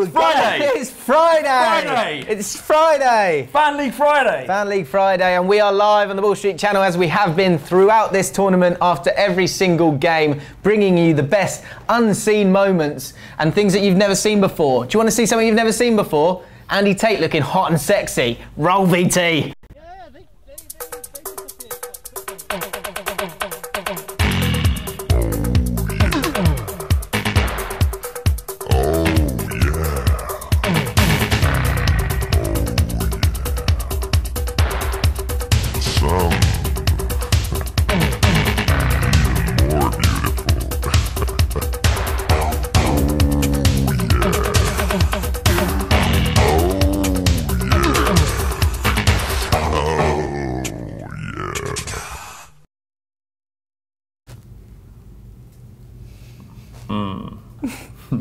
It's Friday. It's Friday. It's Friday. Fanleague Friday. Fanleague Friday, and we are live on the Bull Street channel as we have been throughout this tournament after every single game, bringing you the best unseen moments and things that you've never seen before. Do you want to see something you've never seen before? Andy Tate looking hot and sexy. Roll VT.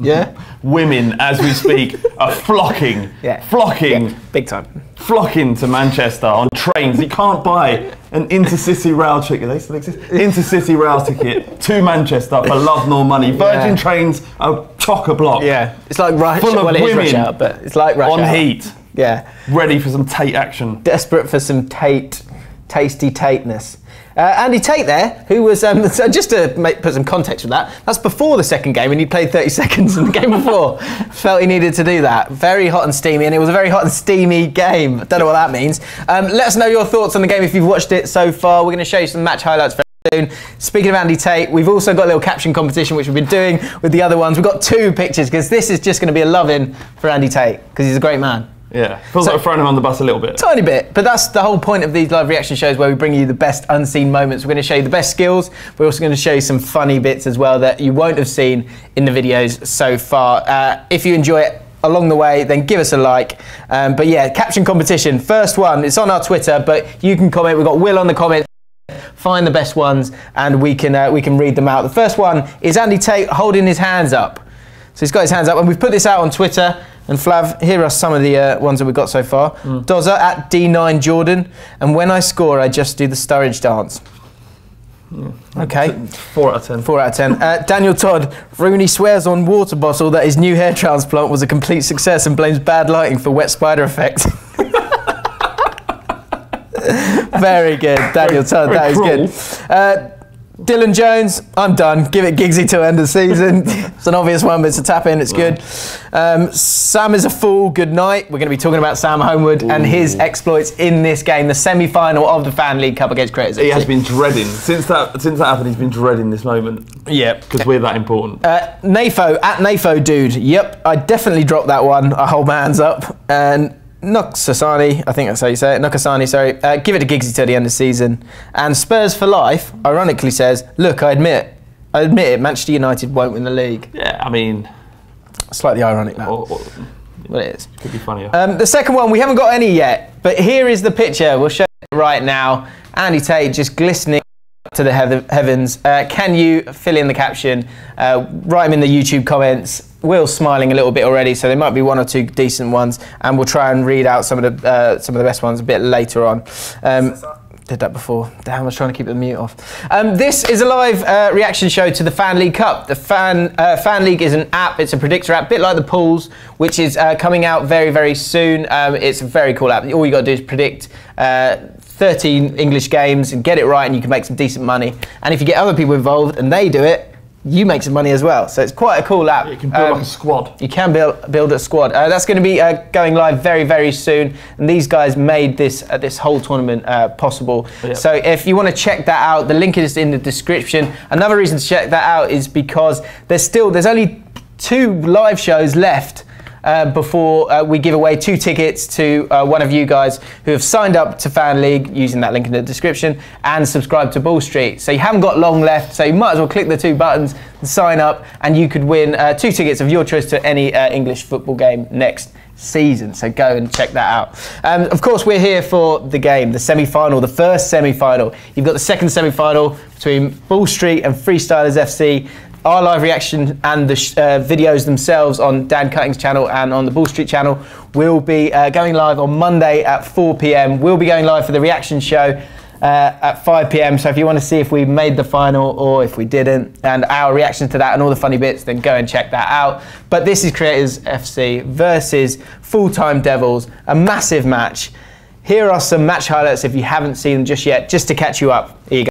Yeah, women as we speak are flocking, big time, flocking to Manchester on trains. You can't buy an intercity rail ticket. They still exist. Intercity rail ticket to Manchester for love nor money. Virgin Trains are chock-a-block. Yeah, it's like rush. Full of women rush hour, but it's like rush on hour. heat. Yeah, ready for some Tate action. Desperate for some tasty Tateness. Andy Tate there, who was, so just to put some context with that, that's before the second game and he played 30 seconds in the game before. Felt he needed to do that. Very hot and steamy, and it was a very hot and steamy game. I don't know what that means. Let us know your thoughts on the game if you've watched it so far. We're going to show you some match highlights very soon. Speaking of Andy Tate, we've also got a little caption competition which we've been doing with the other ones. We've got 2 pictures because this is just going to be a love-in for Andy Tate because he's a great man. Yeah, feels like throwing him on the bus a little bit. Tiny bit, but that's the whole point of these live reaction shows where we bring you the best unseen moments. We're going to show you the best skills. We're also going to show you some funny bits as well that you won't have seen in the videos so far. If you enjoy it along the way, then give us a like. But yeah, caption competition, first one, it's on our Twitter, but you can comment. We've got Will on the comment. Find the best ones and we can read them out. The first one is Andy Tate holding his hands up. So he's got his hands up, and we've put this out on Twitter. And Flav, here are some of the ones that we've got so far. Dozer at D9 Jordan, and when I score, I just do the Sturridge dance. Okay. 4 out of 10. 4 out of 10. Daniel Todd, Rooney swears on water bottle that his new hair transplant was a complete success and blames bad lighting for wet spider effect. Very good, Daniel Todd, that is good. Dylan Jones, I'm done. Give it Giggsy till end of the season. It's an obvious one, but it's a tap in, it's good. Sam is a fool, good night. We're going to be talking about Sam Homewood and his exploits in this game, the semi-final of the Fanleague Cup against Creators FC. He has been dreading, since that happened, he's been dreading this moment. Yeah. Because we're that important. Nafo, at Nafo Dude, yep, I definitely dropped that one. I hold my hands up. And Nokasani, I think that's how you say it. Nokasani, sorry. Give it to Giggsy till the end of the season. And Spurs for life, ironically says, look, I admit it, Manchester United won't win the league. Yeah, I mean... Slightly ironic, that. Well, it is. Could be funnier. The second one, we haven't got any yet, but here is the picture. We'll show it right now. Andy Tate just glistening to the heavens. Can you fill in the caption? Write them in the YouTube comments. Will's smiling a little bit already, so there might be 1 or 2 decent ones, and we'll try and read out some of the best ones a bit later on. Did that before. Damn, I was trying to keep the mute off. This is a live reaction show to the Fanleague Cup. The Fanleague is an app. It's a predictor app, a bit like the pools, which is coming out very, very soon. It's a very cool app. All you got to do is predict 13 English games and get it right, and you can make some decent money. And if you get other people involved and they do it, you make some money as well. So it's quite a cool app. You can build like a squad. You can build a squad. That's going to be going live very, very soon. And these guys made this whole tournament possible. Yep. So if you want to check that out, the link is in the description. Another reason to check that out is because there's only 2 live shows left before we give away 2 tickets to one of you guys who have signed up to Fanleague using that link in the description and subscribe to Bull Street. So you haven't got long left, so you might as well click the 2 buttons and sign up, and you could win 2 tickets of your choice to any English football game next season. So go and check that out. Of course, we're here for the game, the semi-final, the first semi-final. You've got the second semi-final between Bull Street and Freestylers FC. Our live reaction and the videos themselves on Dan Cutting's channel and on the Bull Street channel will be going live on Monday at 4 PM. We'll be going live for the reaction show at 5 p.m. So if you want to see if we made the final or if we didn't, and our reaction to that and all the funny bits, then go and check that out. But this is Creators FC versus Full-Time Devils, a massive match. Here are some match highlights if you haven't seen them just yet, just to catch you up. Here you go.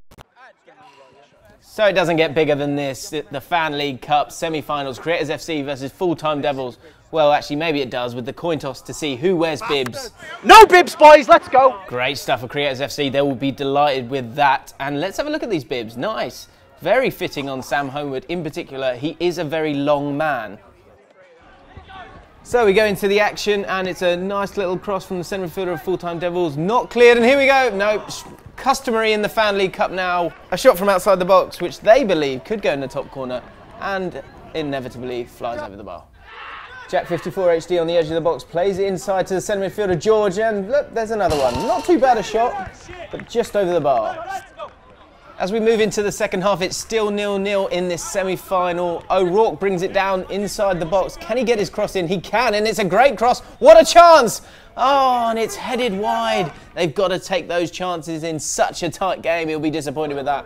So it doesn't get bigger than this. The Fanleague Cup semi-finals, Creators FC versus Full-Time Devils. Well, actually, maybe it does, with the coin toss to see who wears bibs. No bibs, boys, let's go. Great stuff for Creators FC. They will be delighted with that. And let's have a look at these bibs. Nice. Very fitting on Sam Homewood in particular. He is a very long man. So we go into the action, and it's a nice little cross from the centre midfielder of Full-Time Devils. Not cleared, and here we go. No, customary in the Fanleague Cup now. A shot from outside the box, which they believe could go in the top corner, and inevitably flies over the bar. Jack 54 HD on the edge of the box, plays it inside to the centre midfielder George, and look, there's another one. Not too bad a shot, but just over the bar. As we move into the second half, it's still 0-0 in this semi-final. O'Rourke brings it down inside the box. Can he get his cross in? He can, and it's a great cross. What a chance! Oh, and it's headed wide. They've got to take those chances in such a tight game. He'll be disappointed with that.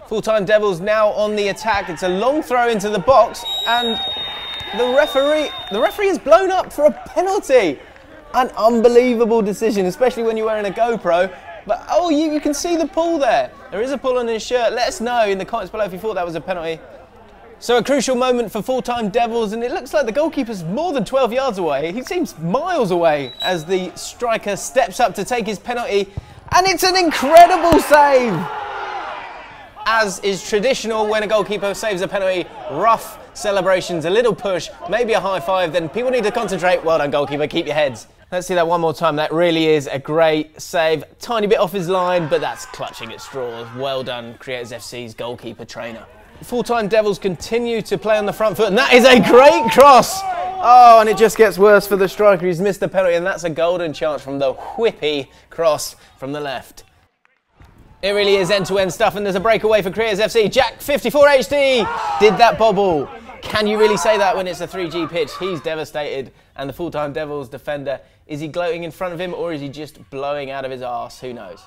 Full-Time Devils now on the attack. It's a long throw into the box, and the referee has blown up for a penalty. An unbelievable decision, especially when you're wearing a GoPro. But, oh, you can see the pull there. There is a pull on his shirt. Let us know in the comments below if you thought that was a penalty. So a crucial moment for Full-Time Devils, and it looks like the goalkeeper's more than 12 yards away. He seems miles away as the striker steps up to take his penalty, and it's an incredible save. As is traditional when a goalkeeper saves a penalty, rough celebrations, a little push, maybe a high five, then people need to concentrate. Well done, goalkeeper, keep your heads. Let's see that one more time. That really is a great save. Tiny bit off his line, but that's clutching at straws. Well done, Creators FC's goalkeeper trainer. Full-Time Devils continue to play on the front foot, and that is a great cross. Oh, and it just gets worse for the striker. He's missed the penalty, and that's a golden chance from the whippy cross from the left. It really is end-to-end stuff, and there's a breakaway for Creators FC. Jack 54 HD did that bobble. Can you really say that when it's a 3G pitch? He's devastated, and the Full-Time Devils defender, is he gloating in front of him, or is he just blowing out of his arse? Who knows?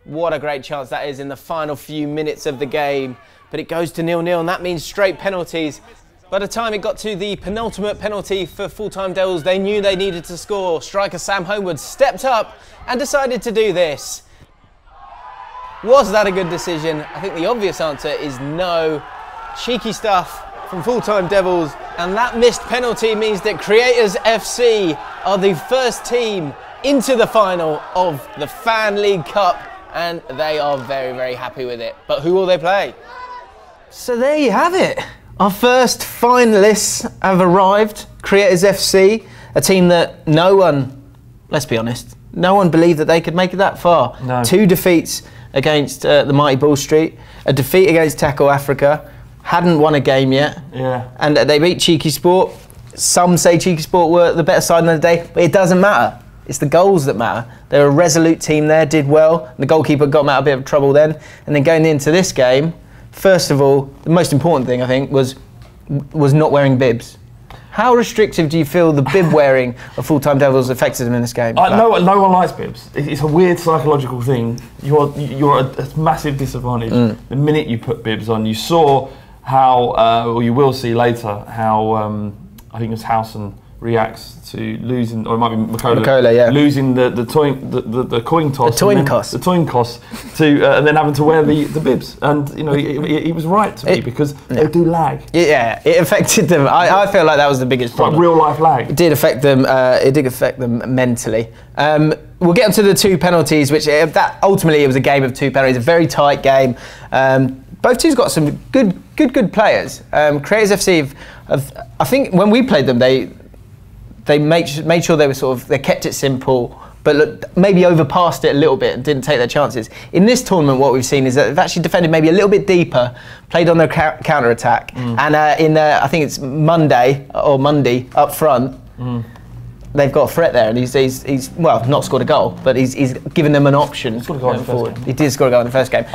What a great chance that is in the final few minutes of the game. But it goes to 0-0, and that means straight penalties. By the time it got to the penultimate penalty for Full-Time Devils, they knew they needed to score. Striker Sam Homewood stepped up and decided to do this. Was that a good decision? I think the obvious answer is no. Cheeky stuff from Full-Time Devils, and that missed penalty means that Creators FC are the first team into the final of the Fanleague Cup, and they are very, very happy with it. But who will they play? So there you have it. Our first finalists have arrived. Creators FC, a team that no one, let's be honest, no one believed that they could make it that far. No. 2 defeats against the mighty Ball Street, a defeat against Tackle Africa, hadn't won a game yet, and they beat Cheeky Sport. Some say Cheeky Sport were the better side on the day, but it doesn't matter. It's the goals that matter. They're a resolute team there, did well. The goalkeeper got them out of a bit of trouble then. And then going into this game, first of all, the most important thing I think was not wearing bibs. How restrictive do you feel the bib wearing of Full-Time Devils affected them in this game? No one likes bibs. It's a weird psychological thing. You're at a massive disadvantage the minute you put bibs on. You saw how, or you will see later, how I think it was Howson reacts to losing, or it might be McCullough, losing the coin toss. The coin toss to, and then having to wear the bibs. And, you know, he was right to me, because they do lag. Yeah, it affected them. I feel like that was the biggest problem. Like real life lag. It did affect them, mentally. We'll get onto the 2 penalties, which ultimately it was a game of 2 penalties, a very tight game. Both teams got some good players. Creators FC, I think when we played them, they made sure they kept it simple, but look, maybe overpassed it a little bit and didn't take their chances. In this tournament, what we've seen is that they've actually defended maybe a little bit deeper, played on their counter attack, and I think it's Monday up front. They've got a threat there, and he's well, not scored a goal, but he's given them an option. He scored a goal in the first game. He did score a goal in the first game.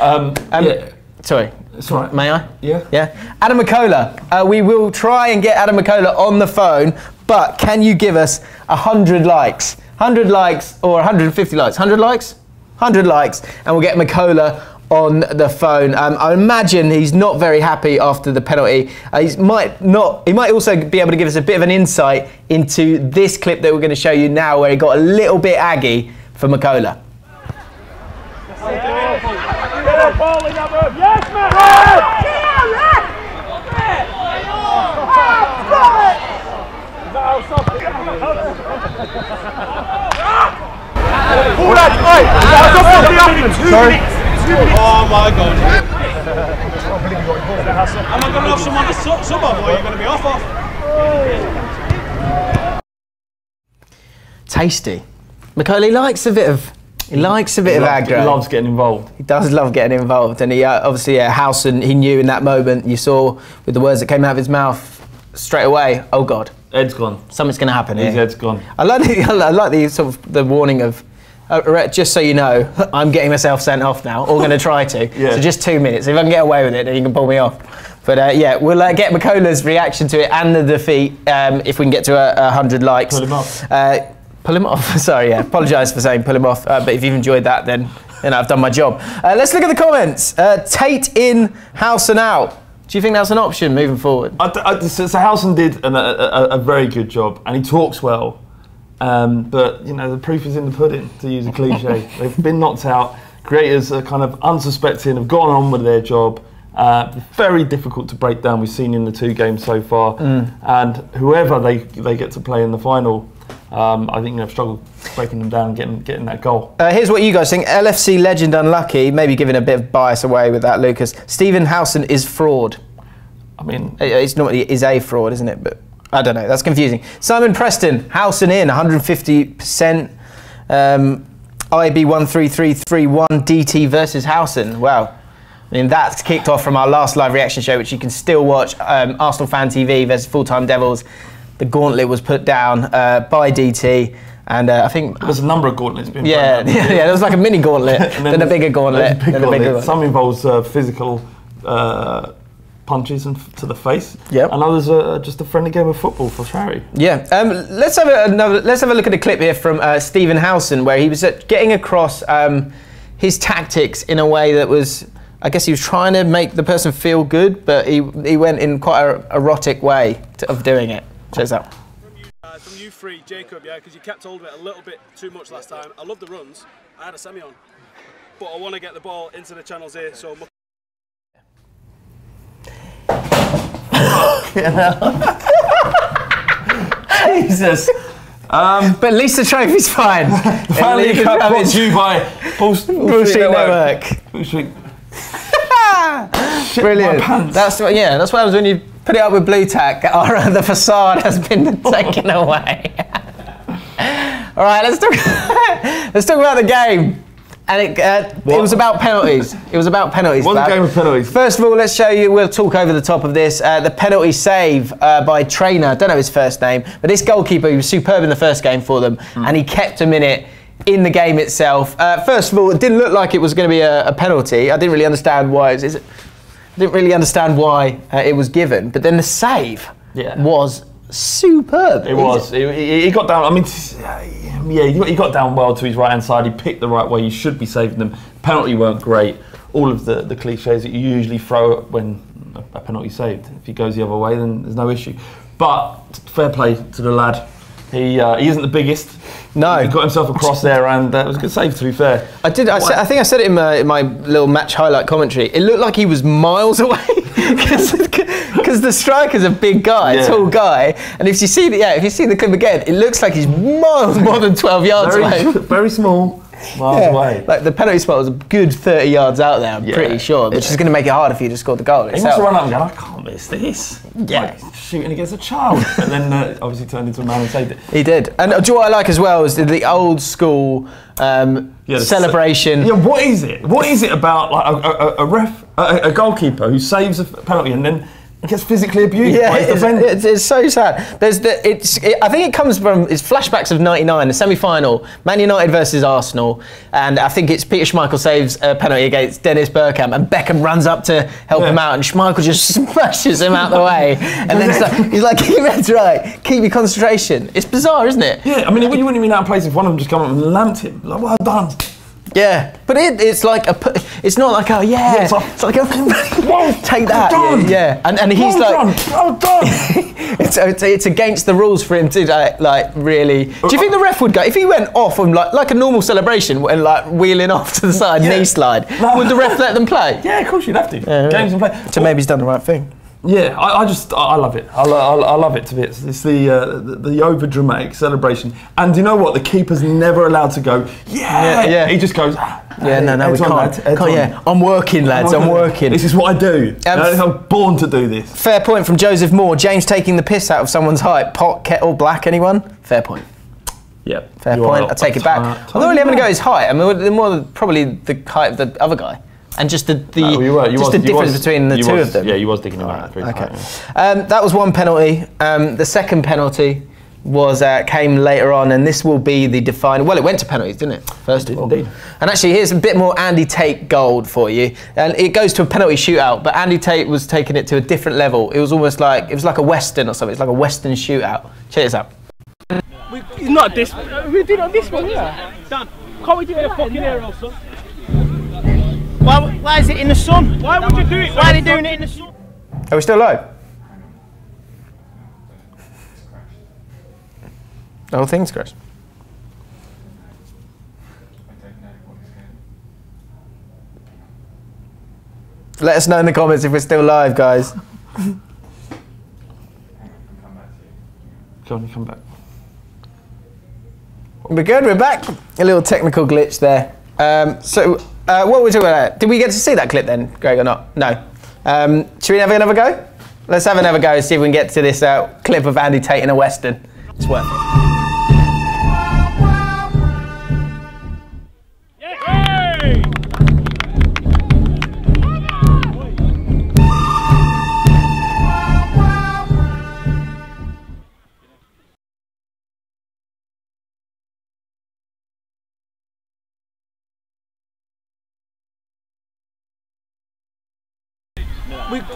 Sorry. That's right. May I? Yeah. Yeah. Adam McCullough. We will try and get Adam McCullough on the phone, but can you give us 100 likes? 100 likes or 150 likes? 100 likes? 100 likes, and we'll get Makola on the phone. I imagine he's not very happy after the penalty. He might also be able to give us a bit of an insight into this clip that we're going to show you now, where he got a little bit aggy for Makola. Yes, man! Sorry? Oh my God. Am I going to have someone to sub off, or are you going to be off? Tasty. Macaulay likes a bit of aggro. He loves getting involved. He does love getting involved, and he obviously Howson, he knew in that moment. You saw with the words that came out of his mouth straight away. Oh God, Ed's gone. Something's going to happen here. His head's gone. I like the sort of the warning of. Just so you know, I'm getting myself sent off now, or going to try to. Yeah. So just 2 minutes. If I can get away with it, then you can pull me off. But yeah, we'll get Makola's reaction to it and the defeat if we can get to 100 likes. Pull him off. Pull him off. Sorry, yeah. Apologise for saying pull him off. But if you've enjoyed that, then I've done my job. Let's look at the comments. Tate in, Howson out. Do you think that's an option moving forward? So Howson did a very good job, and he talks well. But you know, the proof is in the pudding, to use a cliche. They've been knocked out. Creators are kind of unsuspecting, have gone on with their job. Very difficult to break down. We've seen in the 2 games so far, and whoever they get to play in the final, I think they've struggled breaking them down, getting that goal. Here's what you guys think. LFC legend unlucky, maybe giving a bit of bias away with that, Lucas. Stephen Howson is fraud. I mean, it's not. It is a fraud, isn't it? But I don't know. That's confusing. Simon Preston, Howson in 150%. IB13331 DT versus Howson. Wow. I mean, that's kicked off from our last live reaction show, which you can still watch. Arsenal Fan TV versus Full-Time Devils. The gauntlet was put down by DT, and I think there's a number of gauntlets being put down. Yeah, there was like a mini gauntlet, then a bigger gauntlet, then a bigger gauntlet. Some involves physical punches to the face, yep. And others are just a friendly game of football for charity. Yeah, let's have a look at a clip here from Stephen Howson, where he was getting across his tactics in a way that was, I guess he was trying to make the person feel good, but he went in quite an erotic way of doing it. Check this out. From you three, Jacob, yeah, because you kept hold of it a little bit too much last time. I love the runs. I had a semi on, but I want to get the ball into the channels here, so. Jesus. But at least the trophy's fine. Fanleague Cup brought to you by Bull Street Network. Brilliant. That's what happens when you put it up with blue tack. The facade has been taken away. All right, let's talk about the game. And it was about penalties. It was about penalties. One game of penalties. First of all, let's show you, we'll talk over the top of this, the penalty save by Trainer. I don't know his first name, but this goalkeeper, he was superb in the first game for them, and he kept him in it in the game itself. First of all, it didn't look like it was going to be a penalty. I didn't really understand why. It was given, but then the save was superb. It was. He got down. I mean, he got down well to his right hand side. He picked the right way. You should be saving them. Penalty weren't great. All of the cliches that you usually throw when a penalty saved. If he goes the other way, then there's no issue. But fair play to the lad. He isn't the biggest. No, he got himself across there, and it was a good save. To be fair, I think I said it in my little match highlight commentary. It looked like he was miles away because the striker's a big guy, tall guy, and if you see the clip again, it looks like he's miles more than 12 yards away. Very small. Miles away. Like the penalty spot was a good 30 yards out there, I'm pretty sure, which is going to make it harder for you to score the goal. He must have run up and gone, I can't miss this. Yeah. Like shooting against a child. And then obviously turned into a man and saved it. He did. And do you know what I like as well is the old school celebration. Yeah, what is it? What is it about like a goalkeeper who saves a penalty and then gets physically abused by his defender? It's so sad. I think it comes from flashbacks of '99, the semi-final, Man United versus Arsenal, and I think it's Peter Schmeichel saves a penalty against Dennis Bergkamp, and Beckham runs up to help him out, and Schmeichel just smashes him out the way, and then he's like, keep your heads right, keep your concentration. It's bizarre, isn't it? Yeah, I mean, you wouldn't even out of place if one of them just come up and lamped him. Like, well done. Yeah, but it's like it's not like, oh yeah, it's like take that, yeah. And he's well done. it's against the rules for him to like really. Do you think the ref would go if he went off on like a normal celebration and like wheeling off to the side, knee slide? Would the ref let them play? Yeah, of course you'd have to. Games and play. So maybe he's done the right thing. Yeah, I love it. I love it to bits. It's the over dramatic celebration, and you know what? The keeper's never allowed to go. Yeah. He just goes. Yeah, no, we can't. Yeah, I'm working, lads. I'm working. This is what I do. I'm born to do this. Fair point from Joseph Moore. James taking the piss out of someone's height. Pot, kettle, black. Anyone? Fair point. Yeah. Fair point. I take it back. I'm not really having to go his height. I mean, more probably the height of the other guy. And just the difference between the two of them. Yeah, you was digging him out. Okay. That was one penalty. The second penalty came later on, and this will be the defining. Well, it went to penalties, didn't it? First of all. Indeed. And actually, here's a bit more Andy Tate gold for you. And it goes to a penalty shootout, but Andy Tate was taking it to a different level. It was almost like a Western or something. It's like a Western shootout. Check this out. Not this. We did on this one, yeah. Dan, can't we do it in a fucking aerial, son? Why is it in the sun? Why would you do it? Why are they doing it in the sun? Are we still live? The whole thing's crashed. Let us know in the comments if we're still live, guys. Go on, you come back. We're good, we're back. A little technical glitch there. What were we talking about? Did we get to see that clip then, Greg, or not? No. Should we have another go? Let's have another go and see if we can get to this clip of Andy Tate in a Western. It's worth it.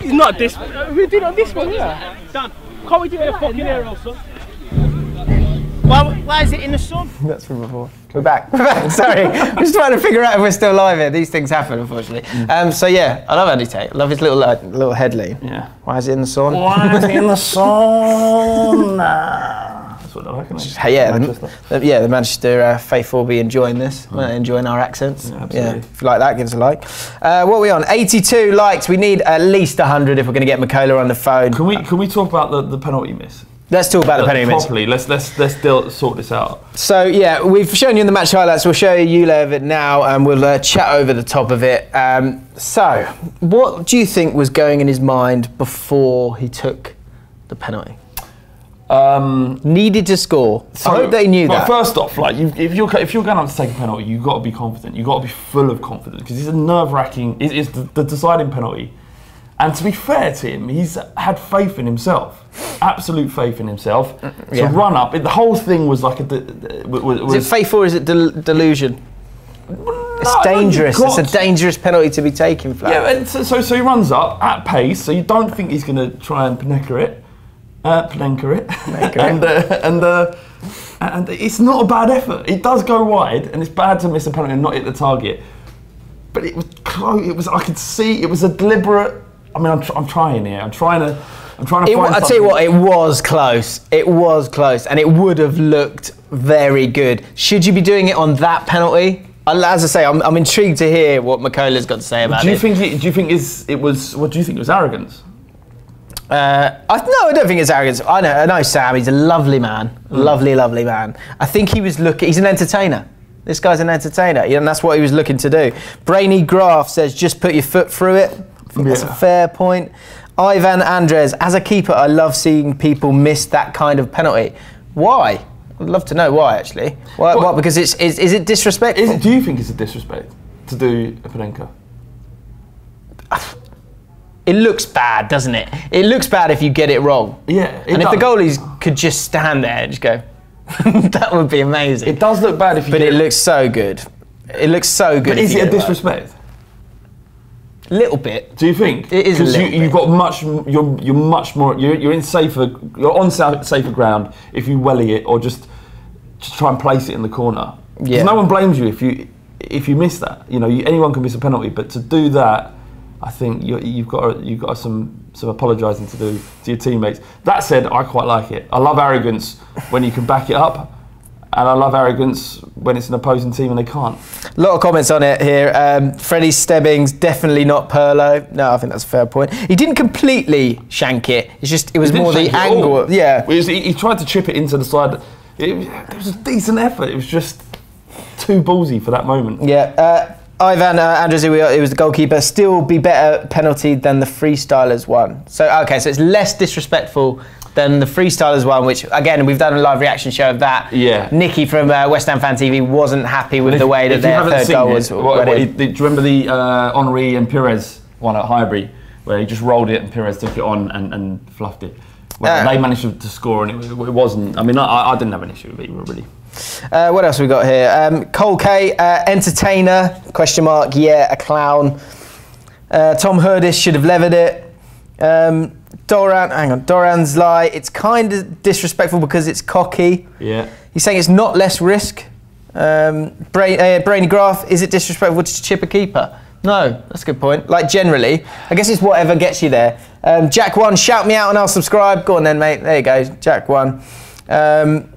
Not this. We did on this one, yeah. Dan, can't we do it in a fucking aerial, son? Why is it in the sun? That's from before. We're back. Sorry, I'm just trying to figure out if we're still live here. These things happen, unfortunately. So yeah, I love Andy Tate. I love his little head lean. Yeah. Why is it in the sun? Why is it in the sun? That's what I like. The Manchester faithful will be enjoying this. Enjoying our accents. Yeah, absolutely. If you like that, give us a like. What are we on? 82 likes. We need at least 100 if we're going to get Michaela on the phone. Can we talk about the penalty miss? Let's talk about the penalty miss. Properly. Let's still sort this out. So yeah, we've shown you in the match highlights. We'll show you of it now, and we'll chat over the top of it. So, what do you think was going in his mind before he took the penalty? Needed to score. So, I hope they knew that. First off, like if you're going up to take a penalty, you've got to be confident. You've got to be full of confidence because it's a nerve-wracking. It's the deciding penalty. And to be fair to him, he's had faith in himself, absolute faith in himself. To run up, the whole thing was like is it faith or is it delusion? It's dangerous. It's a dangerous penalty to be taken, Flav. Yeah, and so he runs up at pace. So you don't think he's going to try and Panenka it, and it's not a bad effort. It does go wide, and it's bad to miss a penalty and not hit the target. But it was close. It was. I could see it was a deliberate. I mean, I'm trying here. I'm trying to find I'll tell you what, it was close. It was close, and it would have looked very good. Should you be doing it on that penalty? As I say, I'm intrigued to hear what Michaela's got to say about it. Do you think it was? What do you think it was arrogance? I don't think it's arrogance. I know Sam. He's a lovely man, lovely man. I think he was looking. He's an entertainer. This guy's an entertainer, and that's what he was looking to do. Brainy Graf says, just put your foot through it. I think that's a fair point. Ivan Andres, as a keeper, I love seeing people miss that kind of penalty. Why? I'd love to know why, actually. Why? Because is it disrespectful? Do you think it's a disrespect to do a Panenka? It looks bad, doesn't it? It looks bad if you get it wrong. Yeah, and if the goalies could just stand there and just go, that would be amazing. It does look bad if you But it looks so good. It looks so good. But is it a disrespect? A little bit. Do you think? It is a little bit. You've got you're much more, you're on safer ground if you welly it or just try and place it in the corner. Yeah. No one blames you if you if you miss that, you know, anyone can miss a penalty, but to do that, I think you've got some apologising to do to your teammates. That said, I quite like it. I love arrogance when you can back it up, and I love arrogance when it's an opposing team and they can't. A lot of comments on it here. Freddie Stebbings, definitely not Pirlo. No, I think that's a fair point. He didn't completely shank it. It was more the angle. Yeah. He tried to chip it into the side. It was a decent effort. It was just too ballsy for that moment. Yeah. Ivan Andres, it was the goalkeeper. Still be better penalty than the freestylers one. So okay, so it's less disrespectful than the freestylers one, which again we've done a live reaction show of that. Yeah. Nicky from West Ham Fan TV wasn't happy with the way that their third goal was. Do you remember the Henry and Pires one at Highbury, where he just rolled it and Pires took it on and fluffed it? Well, they managed to score, and it wasn't. I mean, I didn't have an issue with it really. What else have we got here? Cole K, entertainer, question mark, yeah, a clown. Tom Hurdish should have levered it. Doran's lie, it's kind of disrespectful because it's cocky. Yeah. He's saying it's not less risk. Brainy Graph, is it disrespectful to chip a keeper? No, that's a good point. Like generally, I guess it's whatever gets you there. Jack 1, shout me out and I'll subscribe. Go on then, mate. There you go, Jack 1.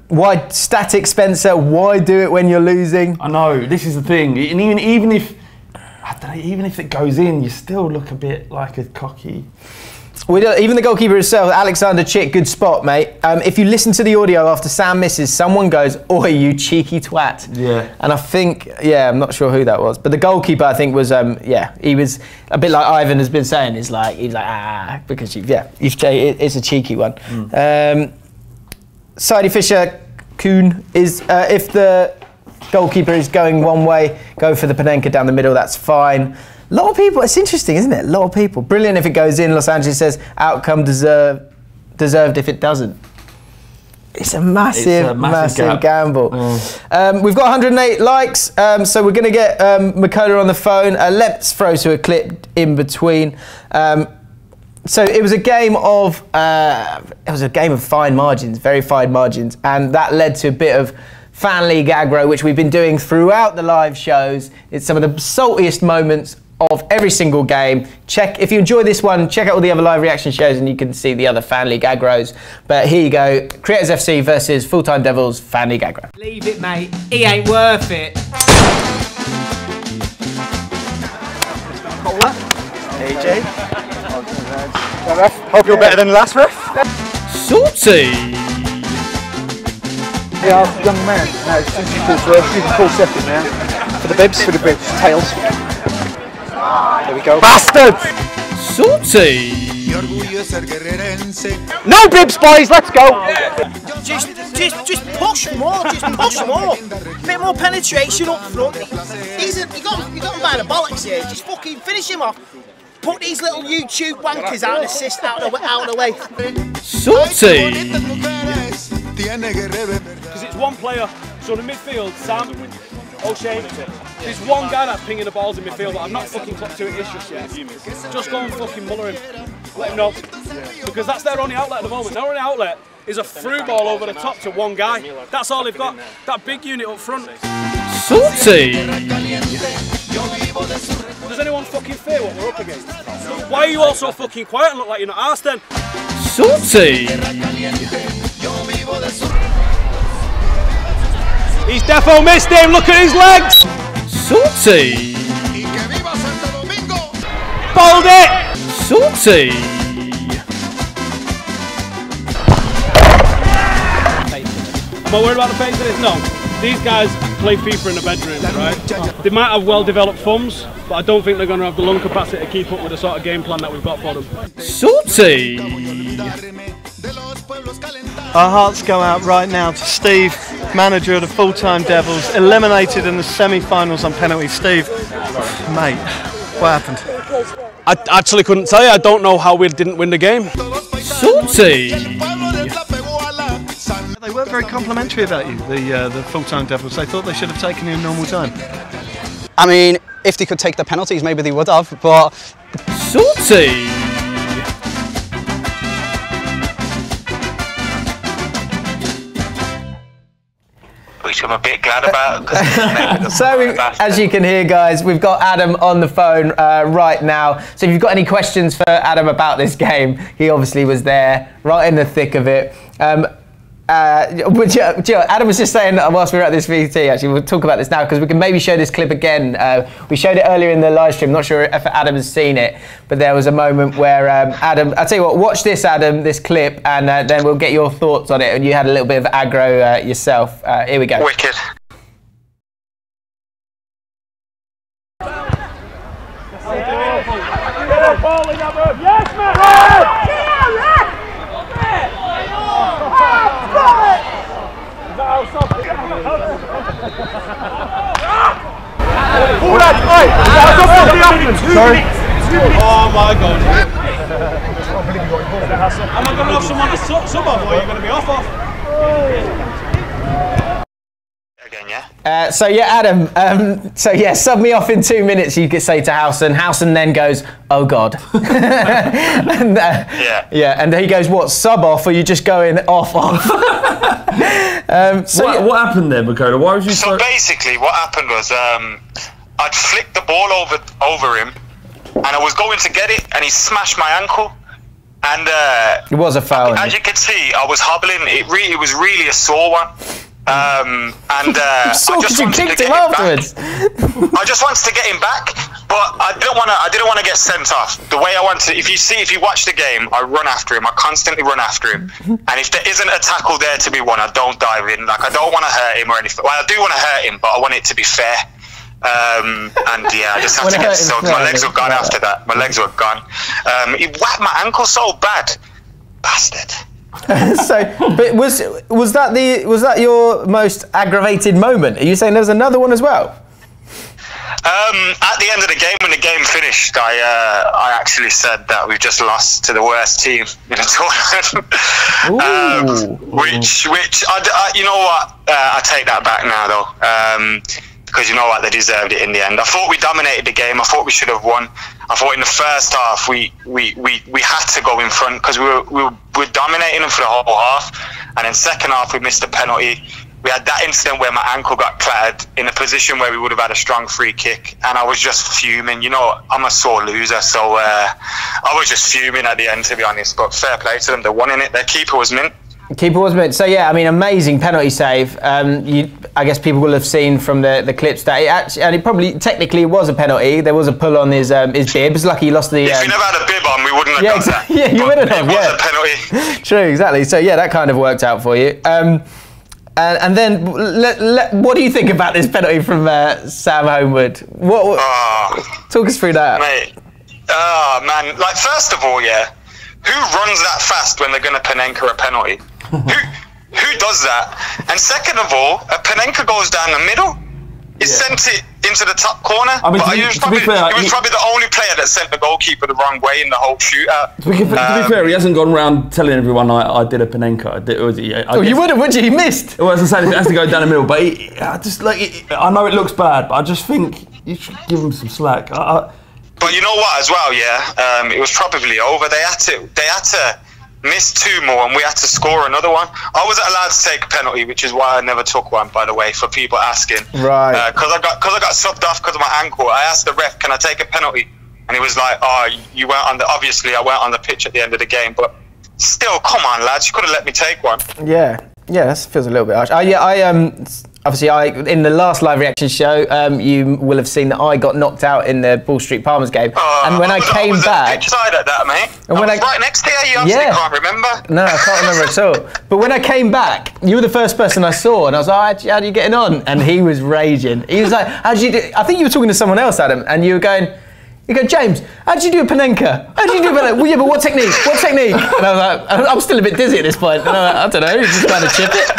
Why static Spencer? Why do it when you're losing? I know, this is the thing. And even if it goes in, you still look a bit like a cocky. Even the goalkeeper himself, Alexander Chick, good spot, mate. If you listen to the audio after Sam misses, someone goes, "Oi, you cheeky twat!" Yeah. And I think, I'm not sure who that was, but the goalkeeper, I think, was, he was a bit like Ivan has been saying. He was like, because it's a cheeky one. Sidey Fisher, Kuhn is if the goalkeeper is going one way, go for the Panenka down the middle. That's fine. A lot of people, it's interesting, isn't it? A lot of people. Brilliant if it goes in. Los Angeles says, outcome deserved if it doesn't. It's a massive gamble. We've got 108 likes, so we're going to get Makola on the phone. Let's throw to a clip in between. So it was a game of fine margins, very fine margins, and that led to a bit of Fanleague aggro, which we've been doing throughout the live shows. It's some of the saltiest moments of every single game. If you enjoy this one, check out all the other live reaction shows and you can see the other Fanleague aggros. But here you go, Creators FC versus Full-Time Devils Fanleague aggro. Leave it, mate. He ain't worth it. Cola. AJ. Hope you're better than the last ref. Salty. Yeah, young man. No, since you can call second now. For the bibs, tails. There we go. Bastard! Salty! No bibs, boys, let's go! Just push more, Bit more penetration up front. You got him by the bollocks here. Just fucking finish him off. Put these little YouTube wankers out of the way. Salty! Because it's one player, so in the midfield, Sam O'Shea, there's one guy that's pinging the balls in midfield, but I've not fucking clocked to it just yet. Just go and fucking muller him. Let him know. Because that's their only outlet at the moment. Their only outlet is a through ball over the top to one guy. That's all they've got. That big unit up front. Salty! Does anyone fucking fear what we're up against? Why are you all so fucking quiet and look like you're not arsed then? Salty! He's defo missed him, look at his legs! Salty! Bowled it! Salty! Am I worried about the pace of this? No. These guys play FIFA in the bedroom, right? They might have well-developed thumbs, but I don't think they're going to have the lung capacity to keep up with the sort of game plan that we've got for them. Salty! Our hearts go out right now to Steve, manager of the Full-Time Devils, eliminated in the semi-finals on penalty. Steve, mate, what happened? I actually couldn't tell you. I don't know how we didn't win the game. Salty! They weren't very complimentary about you, the Full-Time Devils. They thought they should have taken you in normal time. I mean, if they could take the penalties, maybe they would have, but... Salty! which I'm a bit glad about. So, as you can hear, guys, we've got Adam on the phone right now. So if you've got any questions for Adam about this game, he obviously was there, right in the thick of it. Adam was just saying whilst we were at this VT, actually, we'll talk about this now because we can maybe show this clip again. We showed it earlier in the live stream. Not sure if Adam has seen it, but there was a moment where Adam, I'll tell you what, watch this, Adam, this clip, and then we'll get your thoughts on it. And you had a little bit of aggro yourself. Here we go. Wicked. Yes, man! Sorry? Oh my God. Am I going to have someone to sub off or are you going to be off? Again, yeah? So yeah, Adam, so yeah, sub me off in 2 minutes, you could say to Howson. Howson then goes, oh God. And, yeah, and he goes, what, sub off or are you just going off? So what happened there, Makola? Why was you so basically what happened was I'd flicked the ball over him and I was going to get it and he smashed my ankle and it was a foul. As you can see, I was hobbling. It was really a sore one. I just wanted to get him afterwards. I just wanted to get him back, but I didn't want to get sent off. The way I wanted, if you watch the game, I run after him. I constantly run after him, and if there isn't a tackle there to be won, I don't dive in. Like I don't want to hurt him or anything. Well, I do want to hurt him, but I want it to be fair. And yeah, I just have to get soaked. My legs were gone after that. My legs were gone. He whacked my ankle so bad, bastard. But was that your most aggravated moment? Are you saying there's another one as well? At the end of the game, when the game finished, I actually said that we've just lost to the worst team in the tournament. Which you know what? I take that back now though. Because you know what, they deserved it in the end. I thought we dominated the game. I thought we should have won. I thought in the first half we had to go in front because we were dominating them for the whole half. And then second half we missed a penalty. We had that incident where my ankle got clattered in a position where we would have had a strong free kick, and I was just fuming. You know, I'm a sore loser, so I was just fuming at the end, to be honest. But fair play to them, they won in it. Their keeper was mint. Keeper was mint. So yeah, I mean, amazing penalty save. I guess people will have seen from the clips that it probably technically was a penalty. There was a pull on his bibs. Lucky he lost the. If we never had a bib on, we wouldn't have done that. Yeah, you wouldn't have. It was a penalty. True, exactly. So yeah, that kind of worked out for you. And then, what do you think about this penalty from Sam Homewood? Talk us through that. Mate, man, like first of all, yeah, who runs that fast when they're going to Panenka a penalty? Who does that? And second of all, a Panenka goes down the middle. He sent it into the top corner. I mean, he was probably the only player that sent the goalkeeper the wrong way in the whole shootout. To be fair, he hasn't gone around telling everyone I did a Panenka. You wouldn't, would you? He missed. Well, as I said, it has to go down the middle. But I know it looks bad, but I just think you should give him some slack. But you know what, as well, yeah, it was probably over. They had to miss two more, and we had to score another one. I wasn't allowed to take a penalty, which is why I never took one, by the way, for people asking. Right. Because I got subbed off because of my ankle. I asked the ref, "Can I take a penalty?" And he was like, "Oh, you weren't on the." Obviously, I went on the pitch at the end of the game, but still, come on, lads, you could have let me take one. Yeah, that feels a little bit harsh. Obviously, in the last live reaction show, you will have seen that I got knocked out in the Ball Street Palmers game. And when I came back, pitch side at that, mate. And when I was right next to you, you obviously can't remember. No, I can't remember at all. But when I came back, you were the first person I saw, and I was like, "How are you getting on?" And he was raging. He was like, "How did you do?" I think you were talking to someone else, Adam, and you were going. You go, "James, how did you do a Panenka? How did you do a Panenka?" "Well, yeah, but what technique? What technique?" And I was like, I'm still a bit dizzy at this point. And I don't know, you just kind of chip it.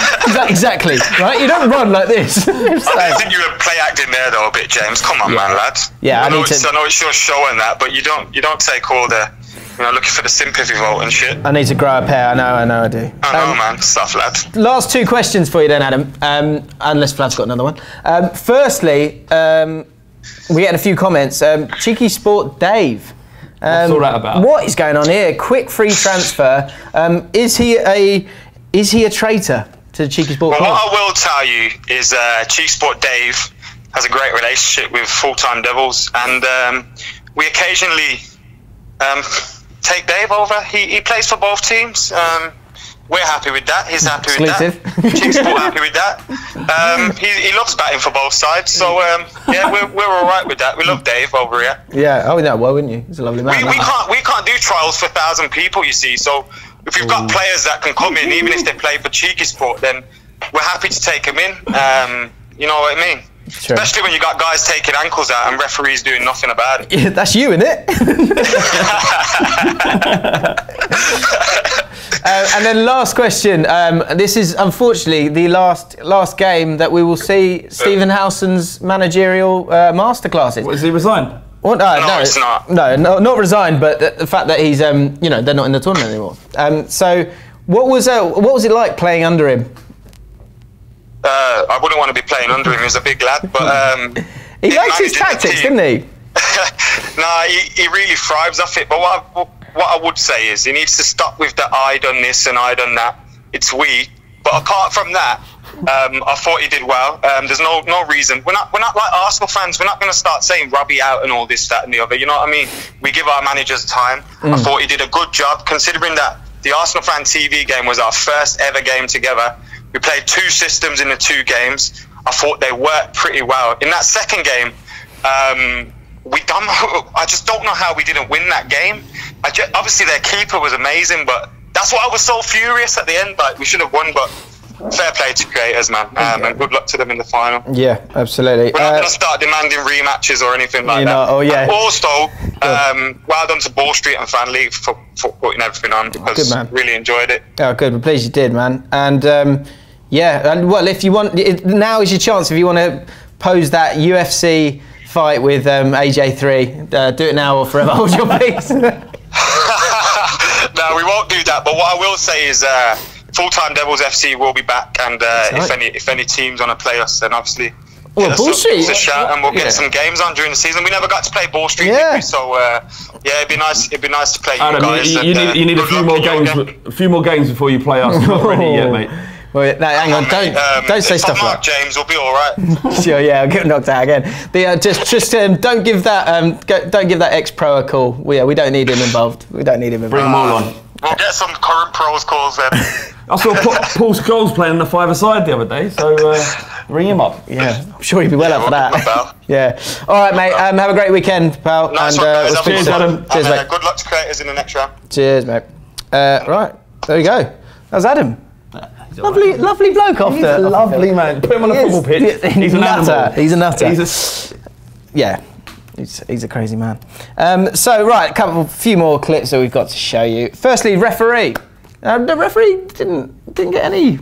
Exactly, right? You don't run like this. I think you were play acting there though a bit, James. Come on, man, lads. Yeah, I know it's your show and that, but you don't take all the, looking for the sympathy vote and shit. I need to grow a pair. I know, I do. I know, man. Stuff, lads. Last two questions for you then, Adam. Unless Flav's got another one. Firstly, we had a few comments. Cheeky Sport Dave. What's all that about? What is going on here? Quick free transfer. Is he a traitor to the Cheeky Sport. Well, what I will tell you is Cheeky Sport Dave has a great relationship with Full-Time Devils, and we occasionally take Dave over. He plays for both teams. We're happy with that. He's happy with that. Cheeky Sport happy with that. He loves batting for both sides. So yeah, we're all right with that. We love Dave over here. Yeah. Oh, no, well, wouldn't you? He's a lovely man. We can't do trials for 1,000 people, you see. So if you've got players that can come in, even if they play for Cheeky Sport, then we're happy to take them in. You know what I mean? Sure. Especially when you got guys taking ankles out and referees doing nothing about it. Yeah, that's you, isn't it? And then last question. This is unfortunately the last game that we will see Stephen Howson's managerial masterclasses. What, is he resigned? Well, no, it's not. No, not resigned, but the fact that he's, you know, they're not in the tournament anymore. So, what was it like playing under him? I wouldn't want to be playing under him. He's a big lad, but he likes his tactics, didn't he? Nah, he really thrives off it. But what I would say is he needs to stop with the I done this and I done that. It's we. But apart from that, I thought he did well. There's no reason. We're not like Arsenal fans. We're not going to start saying Robbie out and all this, that, and the other. You know what I mean? We give our managers time. I thought he did a good job, considering that the Arsenal Fan TV game was our first ever game together. We played 2 systems in the 2 games. I thought they worked pretty well. In that second game, I just don't know how we didn't win that game. Obviously, their keeper was amazing, but that's why I was so furious at the end. Like, we should have won, but fair play to Creators, man. And good luck to them in the final. Yeah, absolutely. We're not going to start demanding rematches or anything like that. Oh, yeah. And also, well done to Ball Street and Fanleague for putting everything on, because I really enjoyed it. Oh, good. We're pleased you did, man. And yeah, and well, if you want, now is your chance. If you want to pose that UFC fight with AJ3, do it now or forever hold your peace. No, we won't do that. But what I will say is, Full-Time Devils FC will be back, and if any teams want to play us, then obviously Ball Street, it's a shout, and we'll get some games on during the season. We never got to play Ball Street, did we? So yeah, it'd be nice to play Adam, you guys. You need a few more games before you play us. You're not ready yet, mate. Well, no, hang on, don't say stuff like that. James will be all right. Sure, yeah, I'll get knocked out again. Just don't give that ex-pro a call. We don't need him involved. We don't need him involved. Bring them all on. We'll get some current pros calls then. I saw Paul Scholes playing on the 5-a-side the other day, so ring him up. Yeah, I'm sure he'd be well up for that. Yeah. All right, mate. Have a great weekend, pal. Nice one, guys. Cheers, Adam. Cheers, mate. Good luck to Creators in the next round. Cheers, mate. Right, there you go. That was Adam. Lovely bloke off He's a lovely man. Put him on a football pitch. He's a nutter. He's a nutter. Yeah. He's a crazy man. So right, a few more clips that we've got to show you. Firstly, referee. The referee didn't get any.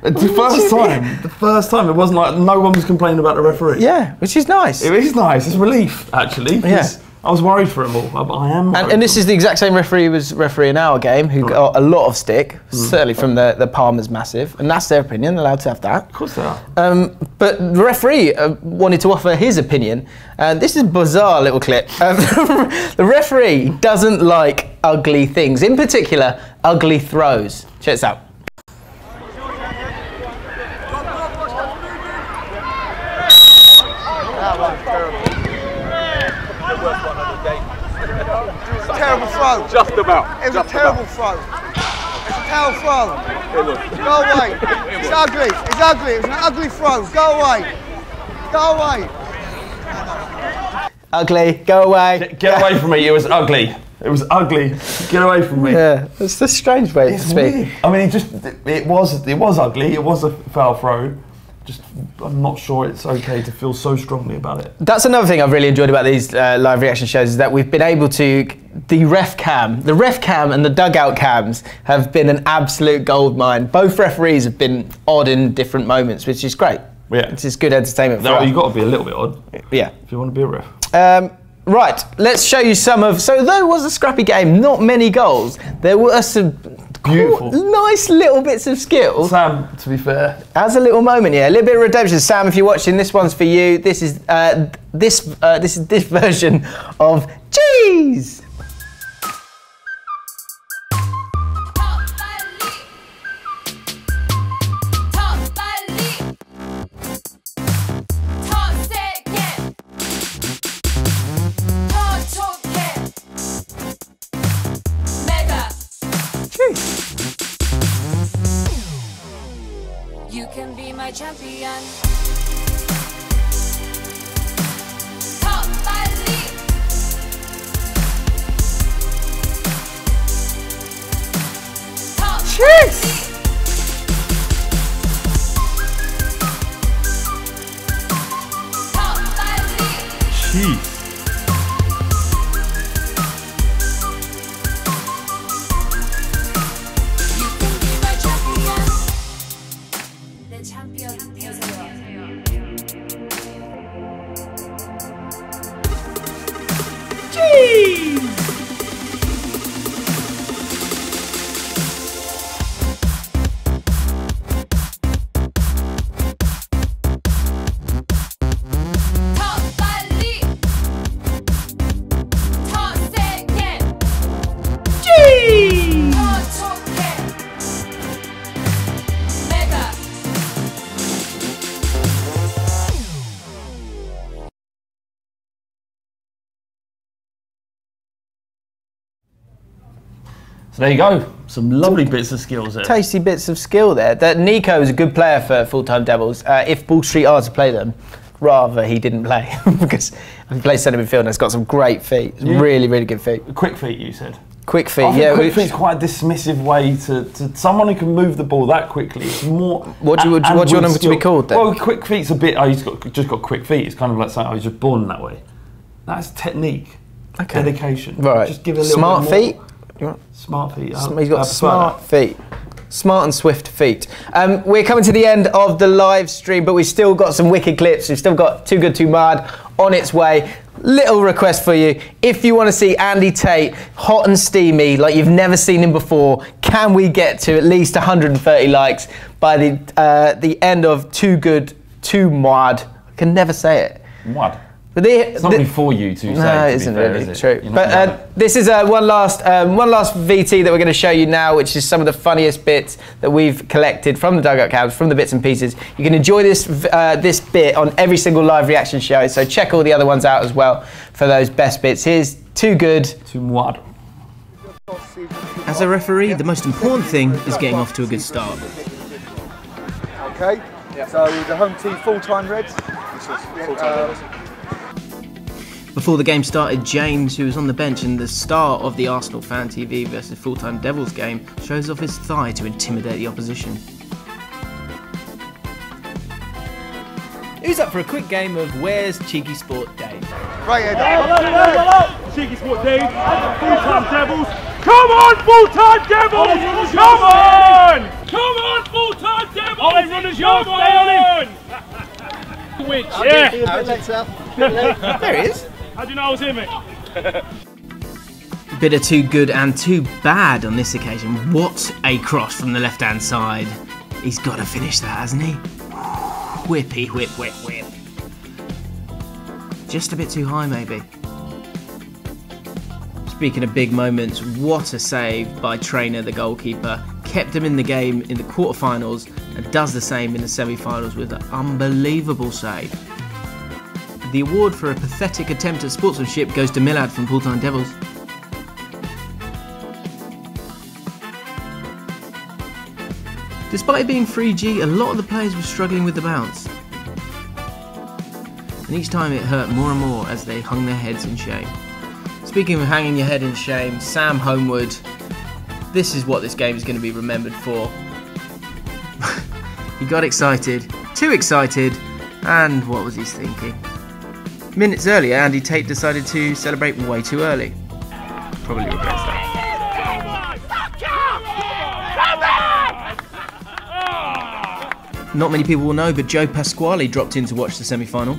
The first time, it wasn't like no one was complaining about the referee. Yeah, which is nice. It is nice. It's relief, actually. Yeah. I was worried for him all. I am. And this is the exact same referee who was refereeing our game, who got a lot of stick, certainly from the Palmers Massive, and that's their opinion. They're allowed to have that. Of course they are. But the referee wanted to offer his opinion, and this is a bizarre little clip. The referee doesn't like ugly things, in particular, ugly throws. Check this out. Terrible throw. Just about. It was a terrible throw. It's a terrible throw. Go away. It's ugly. It's ugly. It was an ugly throw. Go away. Go away. Ugly. Go away. Get away from me. It was ugly. It was ugly. Get away from me. Yeah, it's a strange way to speak. Weird. I mean, it was ugly. It was a foul throw. I'm not sure it's okay to feel so strongly about it. That's another thing I've really enjoyed about these live reaction shows, is that we've been able to, the ref cam and the dugout cams have been an absolute goldmine. Both referees have been odd in different moments, which is great. Yeah. It's just good entertainment. No, you've got to be a little bit odd. Yeah. If you want to be a ref. Right, let's show you some of, so though it was a scrappy game, not many goals, there were some beautiful, nice little bits of skill. Sam, to be fair, as a little moment, yeah, a little bit of redemption. Sam, if you're watching, this one's for you. This is this version of Jeez. my champion. Top Fanleague. Top Fanleague. Top Fanleague. Jeez. So there you go, some lovely bits of skills there. Tasty bits of skill there. That Nico is a good player for Full-Time Devils. If Ball Street are to play them, rather he didn't play because he plays centre midfield and has got some great feet. Yeah. Really, really good feet. Quick feet, you said? Quick feet, yeah. Quick feet's quite a dismissive way to someone who can move the ball that quickly. It's more. What do you want him to be called then? Well, quick feet's a bit. Oh, he's just got quick feet. It's kind of like saying, oh, he's just born that way. That's technique, dedication. Right. Just give a little smart bit more. Feet. Smart feet. He's got smart feet. Smart and swift feet. We're coming to the end of the live stream, but we've still got some wicked clips. We've still got Too Good Too Mad on its way. Little request for you. If you want to see Andy Tate hot and steamy like you've never seen him before, can we get to at least 130 likes by the end of Too Good Too Mad? I can never say it. Mad. But it's not really for you to say. No, it isn't really, is it? True. But this is one last VT that we're going to show you now, which is some of the funniest bits that we've collected from the dugout cabs, from the bits and pieces. You can enjoy this this bit on every single live reaction show, so check all the other ones out as well for those best bits. Here's Too Good Too Mad. As a referee, the most important thing is getting off to a good start. Okay, so the home team Full-Time Reds. Before the game started, James, who was on the bench and the star of the Arsenal Fan TV versus Full-Time Devils game, shows off his thigh to intimidate the opposition. Who's up for a quick game of Where's Cheeky Sport Dave? Right here, Dave. Cheeky Sport Dave, Full-Time Devils. Come on, Full-Time Devils! Come on! Come on, Full-Time Devils! All right, runners, yours, stay on him! Which, yeah. There he is. How do you know I was here, mate? Bit of too good and too bad on this occasion. What a cross from the left-hand side. He's got to finish that, hasn't he? Whippy, whip, whip, whip. Just a bit too high, maybe. Speaking of big moments, what a save by Trainer, the goalkeeper. Kept him in the game in the quarterfinals and does the same in the semi-finals with an unbelievable save. The award for a pathetic attempt at sportsmanship goes to Millard from Full-Time Devils. Despite it being 3G, a lot of the players were struggling with the bounce. And each time it hurt more and more as they hung their heads in shame. Speaking of hanging your head in shame, Sam Homewood, this is what this game is going to be remembered for. He got excited, too excited, and what was he thinking? Minutes earlier, Andy Tate decided to celebrate way too early. Probably regrets that. Not many people will know, but Joe Pasquale dropped in to watch the semi-final.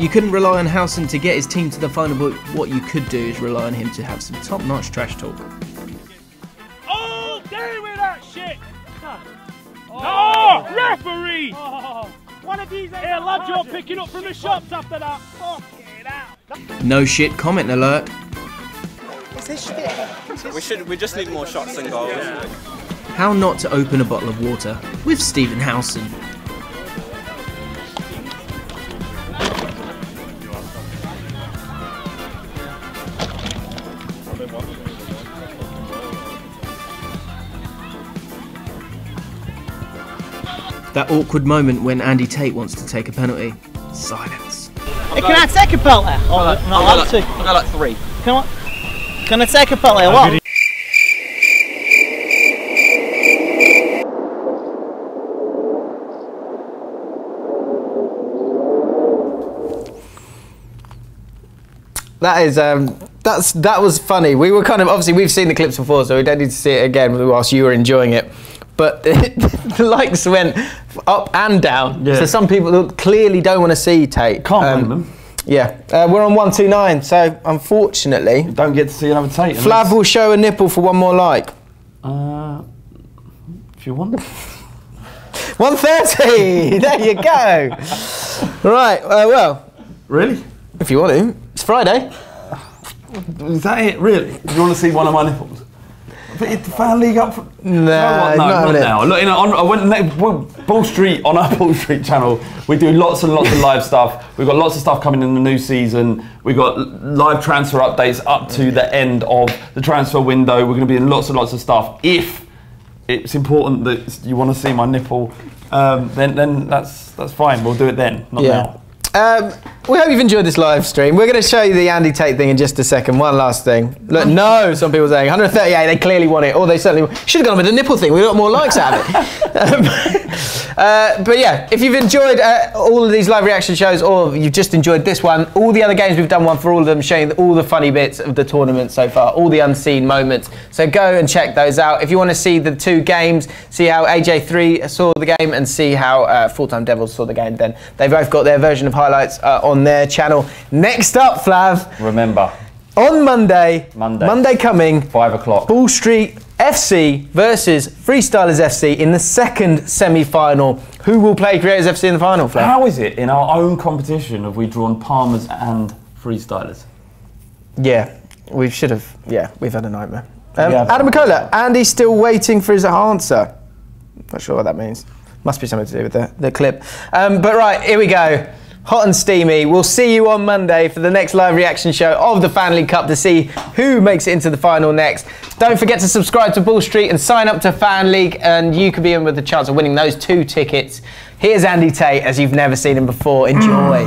You couldn't rely on Howson to get his team to the final, but what you could do is rely on him to have some top-notch trash talk. All day with that shit! Oh, referee! One of these here, lads, you're picking up from the shops after that. Fucking out. No shit comment alert. Is this shit? We just need more shots than goals. Yeah. How not to open a bottle of water with Stephen Howson. That awkward moment when Andy Tate wants to take a penalty. Silence. Hey, can I take a penalty? Oh, I'll go like 3. Can I take a penalty? What? That is that was funny. We were kind of, obviously we've seen the clips before, so we don't need to see it again whilst you were enjoying it. But the likes went up and down. Yeah. So some people clearly don't want to see Tate. Can't blame them. Yeah, we're on 129, so unfortunately you don't get to see another Tate. Flav will show a nipple for one more like. If you want. 130. There you go. Right. Well. Really? If you want to, it's Friday. Is that it? Really? Do you want to see one of my nipples? But it's the Fanleague up for... No, not now. Look, I went Ball Street, on our Ball Street channel, we do lots and lots of live stuff. We've got lots of stuff coming in the new season. We've got live transfer updates up to the end of the transfer window. We're going to be in lots and lots of stuff. If it's important that you want to see my nipple, then that's fine. We'll do it then, not now. We hope you've enjoyed this live stream. We're going to show you the Andy Tate thing in just a second. One last thing. Look, no, some people are saying 138, they clearly want it. Or they certainly should have gone with the nipple thing. We got more likes out of it. But yeah, if you've enjoyed all of these live reaction shows, or you've just enjoyed this one, all the other games we've done one for all of them, showing all the funny bits of the tournament so far, all the unseen moments. So go and check those out. If you want to see the 2 games, see how AJ3 saw the game and see how Full-Time Devils saw the game, then they've both got their version of highlights on their channel. Next up, Flav. Remember, on Monday coming, 5 o'clock. Ball Street FC versus Freestylers FC in the second semi-final. Who will play Creators FC in the final, Flav? How is it in our own competition have we drawn Palmers and Freestylers? Yeah, we should have. Yeah, we've had a nightmare. Adam McCullough, Andy's still waiting for his answer. Not sure what that means. Must be something to do with the clip. But right, here we go. Hot and steamy. We'll see you on Monday for the next live reaction show of the Fanleague Cup to see who makes it into the final next. Don't forget to subscribe to Ball Street and sign up to Fanleague, and you could be in with the chance of winning those 2 tickets. Here's Andy Tate as you've never seen him before. Enjoy.